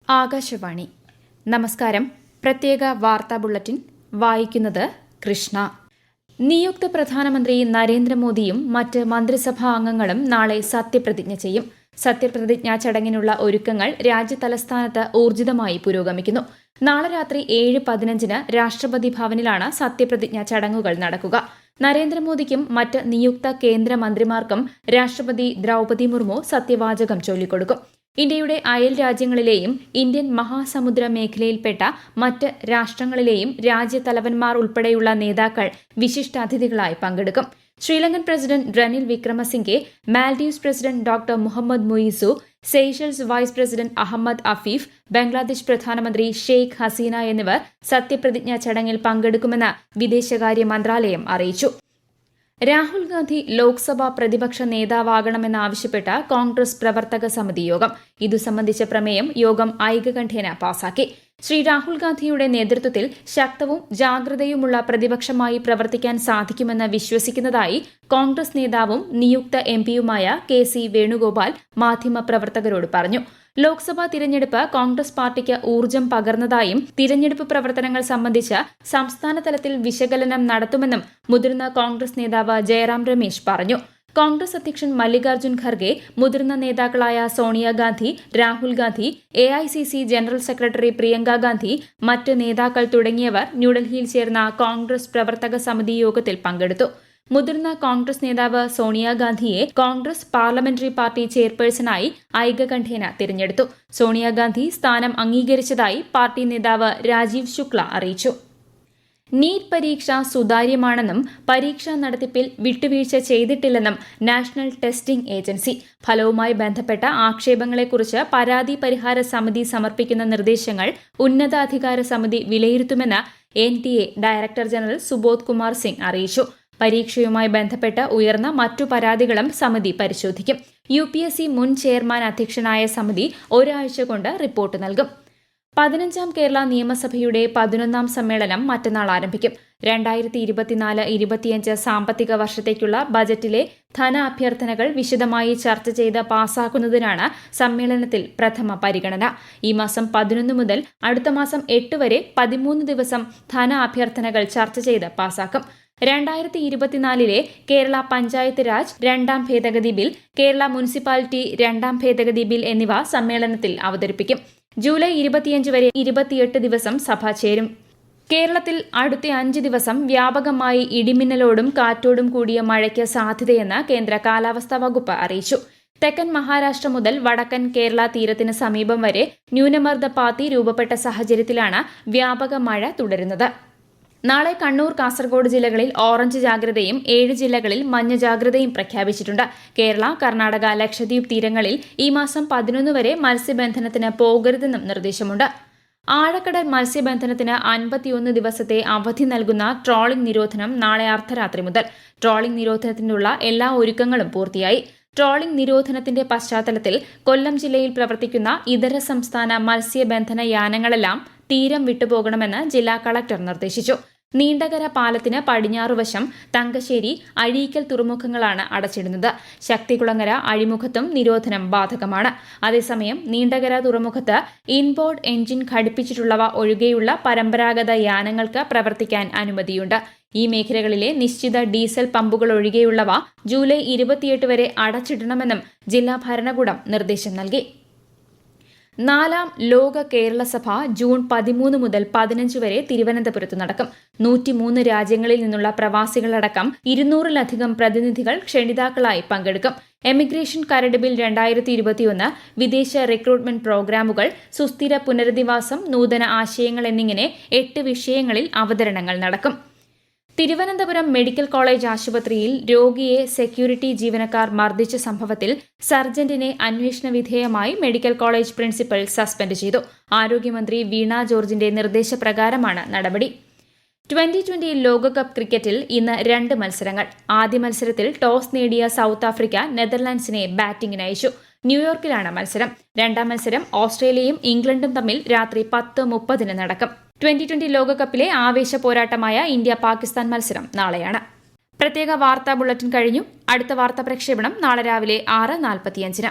ആകാശവാണി. നമസ്കാരം. പ്രത്യേക വാർത്താ ബുള്ളറ്റിൻ വായിക്കുന്നത് കൃഷ്ണ. നിയുക്ത പ്രധാനമന്ത്രി നരേന്ദ്രമോദിയും മറ്റ് മന്ത്രിസഭാ അംഗങ്ങളും നാളെ സത്യപ്രതിജ്ഞ ചെയ്യും. സത്യപ്രതിജ്ഞാ ചടങ്ങിനുള്ള ഒരുക്കങ്ങൾ രാജ്യതലസ്ഥാനത്ത് ഊർജിതമായി പുരോഗമിക്കുന്നു. നാളെ രാത്രി 7:15 രാഷ്ട്രപതി ഭവനിലാണ് സത്യപ്രതിജ്ഞാ ചടങ്ങുകൾ നടക്കുക. നരേന്ദ്രമോദിക്കും മറ്റ് നിയുക്ത കേന്ദ്രമന്ത്രിമാർക്കും രാഷ്ട്രപതി ദ്രൌപദി മുർമു സത്യവാചകം ചൊല്ലിക്കൊടുക്കും. ഇന്ത്യയുടെ അയൽ രാജ്യങ്ങളിലെയും ഇന്ത്യൻ മഹാസമുദ്ര മേഖലയിൽപ്പെട്ട മറ്റ് രാഷ്ട്രങ്ങളിലെയും രാജ്യതലവന്മാർ ഉൾപ്പെടെയുള്ള നേതാക്കൾ വിശിഷ്ടാതിഥികളായി പങ്കെടുക്കും. Sri Lankan president Ranil Wickremesinghe, Maldives president doctor Muhammad Muizzu, Seychelles vice president Ahmed Afif, Bangladesh പ്രധാനമന്ത്രി ഷെയ്ഖ് ഹസീന എന്നിവർ സത്യപ്രതിജ്ഞാ ചടങ്ങിൽ പങ്കെടുക്കുമെന്ന് വിദേശകാര്യ മന്ത്രാലയം അറിയിച്ചു. രാഹുൽ ഗാന്ധി ലോക്സഭാ പ്രതിപക്ഷ നേതാവാകണമെന്നാവശ്യപ്പെട്ട കോൺഗ്രസ് പ്രവർത്തക സമിതി യോഗം. ഇതു സംബന്ധിച്ച പ്രമേയം യോഗം ഐകകണ്ഠേന പാസാക്കി. ശ്രീ രാഹുൽ ഗാന്ധിയുടെ നേതൃത്വത്തിൽ ശക്തവും ജാഗ്രതയുമുള്ള പ്രതിപക്ഷമായി പ്രവർത്തിക്കാൻ സാധിക്കുമെന്ന് വിശ്വസിക്കുന്നതായി കോൺഗ്രസ് നേതാവും നിയുക്ത എംപിയുമായ KC വേണുഗോപാൽ മാധ്യമപ്രവർത്തകരോട് പറഞ്ഞു. ലോക്സഭാ തിരഞ്ഞെടുപ്പ് കോൺഗ്രസ് പാർട്ടിക്ക് ഊർജ്ജം പകർന്നതായും തിരഞ്ഞെടുപ്പ് പ്രവർത്തനങ്ങൾ സംബന്ധിച്ച് സംസ്ഥാന തലത്തിൽ വിശകലനം നടത്തുമെന്നും മുതിർന്ന കോൺഗ്രസ് നേതാവ് ജയറാം രമേശ് പറഞ്ഞു. കോൺഗ്രസ് അധ്യക്ഷൻ മല്ലികാർജ്ജുൻ ഖർഗെ, മുതിർന്ന നേതാക്കളായ Sonia Gandhi, Rahul Gandhi, AICC general secretary Priyanka Gandhi, മറ്റ് നേതാക്കൾ തുടങ്ങിയവർ ന്യൂഡൽഹിയിൽ ചേർന്ന കോൺഗ്രസ് പ്രവർത്തക സമിതി യോഗത്തിൽ പങ്കെടുത്തു. മുതിർന്ന കോൺഗ്രസ് നേതാവ് സോണിയാഗാന്ധിയെ കോൺഗ്രസ് പാർലമെന്ററി പാർട്ടി ചെയർപേഴ്സണായി ഐകകണ്ഠേന തിരഞ്ഞെടുത്തു. സോണിയാഗാന്ധി സ്ഥാനം അംഗീകരിച്ചതായി പാർട്ടി നേതാവ് രാജീവ് ശുക്ല അറിയിച്ചു. നീറ്റ് പരീക്ഷ സുതാര്യമാണെന്നും പരീക്ഷാ നടത്തിപ്പിൽ വിട്ടുവീഴ്ച ചെയ്തിട്ടില്ലെന്നും നാഷണൽ ടെസ്റ്റിംഗ് ഏജൻസി. ഫലവുമായി ബന്ധപ്പെട്ട ആക്ഷേപങ്ങളെക്കുറിച്ച് പരാതി പരിഹാര സമിതി സമർപ്പിക്കുന്ന നിർദ്ദേശങ്ങൾ ഉന്നതാധികാര സമിതി വിലയിരുത്തുമെന്ന് NTA director general Subodh Kumar Singh അറിയിച്ചു. പരീക്ഷയുമായി ബന്ധപ്പെട്ട് ഉയർന്ന മറ്റു പരാതികളും സമിതി പരിശോധിക്കും. UPSC മുൻ ചെയർമാൻ അധ്യക്ഷനായ സമിതി ഒരാഴ്ച കൊണ്ട് റിപ്പോർട്ട് നൽകും. 15ാം കേരള നിയമസഭയുടെ 11ാം സമ്മേളനം മറ്റന്നാൾ ആരംഭിക്കും. 2024-25 സാമ്പത്തിക വർഷത്തേക്കുള്ള ബജറ്റിലെ ധനാഭ്യർത്ഥനകൾ വിശദമായി ചർച്ച ചെയ്ത് പാസാക്കുന്നതിനാണ് സമ്മേളനത്തിൽ പ്രഥമ പരിഗണന. ഈ മാസം 11 മുതൽ അടുത്ത മാസം 8 വരെ 13 ദിവസം ധനാഭ്യർത്ഥനകൾ ചർച്ച ചെയ്ത് പാസാക്കും. 2024 കേരള പഞ്ചായത്ത് രാജ് 2ാം ഭേദഗതി ബിൽ, കേരള മുനിസിപ്പാലിറ്റി 2ാം ഭേദഗതി ബിൽ എന്നിവ സമ്മേളനത്തിൽ അവതരിപ്പിക്കും. ജൂലൈ 25 വരെ 28 ദിവസം സഭ ചേരും. കേരളത്തിൽ അടുത്ത 5 ദിവസം വ്യാപകമായി ഇടിമിന്നലോടും കാറ്റോടും കൂടിയ മഴയ്ക്ക് സാധ്യതയെന്ന് കേന്ദ്ര കാലാവസ്ഥാ വകുപ്പ് അറിയിച്ചു. തെക്കൻ മഹാരാഷ്ട്ര മുതൽ വടക്കൻ കേരള തീരത്തിന് സമീപം വരെ ന്യൂനമർദ്ദപാത്തി രൂപപ്പെട്ട സാഹചര്യത്തിലാണ് വ്യാപക മഴ തുടരുന്നത്. നാളെ കണ്ണൂർ, കാസർഗോഡ് ജില്ലകളിൽ ഓറഞ്ച് ജാഗ്രതയും 7 ജില്ലകളിൽ മഞ്ഞ ജാഗ്രതയും പ്രഖ്യാപിച്ചിട്ടുണ്ട്. കേരള, കർണാടക, ലക്ഷദ്വീപ് തീരങ്ങളിൽ ഈ മാസം 11 വരെ മത്സ്യബന്ധനത്തിന് പോകരുതെന്നും നിർദ്ദേശമുണ്ട്. ആഴക്കടൽ മത്സ്യബന്ധനത്തിന് 51 ദിവസത്തെ അവധി നൽകുന്ന ട്രോളിംഗ് നിരോധനം നാളെ അർദ്ധരാത്രി മുതൽ. ട്രോളിംഗ് നിരോധനത്തിനുള്ള എല്ലാ ഒരുക്കങ്ങളും പൂർത്തിയായി. ട്രോളിംഗ് നിരോധനത്തിന്റെ പശ്ചാത്തലത്തിൽ കൊല്ലം ജില്ലയിൽ പ്രവർത്തിക്കുന്ന ഇതര സംസ്ഥാന മത്സ്യബന്ധന യാനങ്ങളെല്ലാം തീരം വിട്ടുപോകണമെന്ന് ജില്ലാ കളക്ടർ നിർദ്ദേശിച്ചു. നീണ്ടകര പാലത്തിന് പടിഞ്ഞാറുവശം തങ്കശ്ശേരി, അഴീക്കൽ തുറമുഖങ്ങളാണ് അടച്ചിടുന്നത്. ശക്തികുളങ്ങര, അഴിമുഖത്തും നിരോധനം ബാധകമാണ്. അതേസമയം നീണ്ടകര തുറമുഖത്ത് ഇൻബോർഡ് എഞ്ചിൻ ഘടിപ്പിച്ചിട്ടുള്ളവ ഒഴികെയുള്ള പരമ്പരാഗത യാനങ്ങൾക്ക് പ്രവർത്തിക്കാൻ അനുമതിയുണ്ട്. ഈ മേഖലകളിലെ നിശ്ചിത ഡീസൽ പമ്പുകൾ ഒഴികെയുള്ളവ ജൂലൈ 28 വരെ അടച്ചിടണമെന്നും ജില്ലാ ഭരണകൂടം നിർദ്ദേശം നൽകി. 4ാം ലോക കേരള സഭ ജൂൺ 13 മുതൽ 15 വരെ തിരുവനന്തപുരത്ത് നടക്കും. 103 രാജ്യങ്ങളിൽ നിന്നുള്ള പ്രവാസികളടക്കം 200-ലധികം പ്രതിനിധികൾ ക്ഷണിതാക്കളായി പങ്കെടുക്കും. എമിഗ്രേഷൻ കരട് ബിൽ 2021, വിദേശ റിക്രൂട്ട്മെന്റ് പ്രോഗ്രാമുകൾ, സുസ്ഥിര പുനരധിവാസം, നൂതന ആശയങ്ങൾ എന്നിങ്ങനെ 8 വിഷയങ്ങളിൽ അവതരണങ്ങൾ നടക്കും. തിരുവനന്തപുരം മെഡിക്കൽ കോളേജ് ആശുപത്രിയിൽ രോഗിയെ സെക്യൂരിറ്റി ജീവനക്കാർ മർദ്ദിച്ച സംഭവത്തിൽ സർജന്റിനെ അന്വേഷണ വിധേയമായി മെഡിക്കൽ കോളേജ് പ്രിൻസിപ്പൽ സസ്പെൻഡ് ചെയ്തു. ആരോഗ്യമന്ത്രി വീണ ജോർജിന്റെ നിർദ്ദേശപ്രകാരമാണ് നടപടി. 2020 ലോകകപ്പ് ക്രിക്കറ്റിൽ ഇന്ന് 2 മത്സരങ്ങൾ. ആദ്യ മത്സരത്തിൽ ടോസ് നേടിയ സൌത്ത് ആഫ്രിക്ക നെതർലാൻഡ്സിനെ ബാറ്റിംഗിന് അയച്ചു. ന്യൂയോർക്കിലാണ് മത്സരം. 2ാം മത്സരം ഓസ്ട്രേലിയയും ഇംഗ്ലണ്ടും തമ്മിൽ രാത്രി 10:30 നടക്കും. 2020 ലോകകപ്പിലെ ആവേശ പോരാട്ടമായ ഇന്ത്യ-പാകിസ്ഥാൻ മത്സരം നാളെയാണ്. പ്രത്യേക വാർത്താ ബുള്ളറ്റിൻ കഴിഞ്ഞു. അടുത്ത വാർത്താ പ്രക്ഷേപണം നാളെ രാവിലെ 6:45.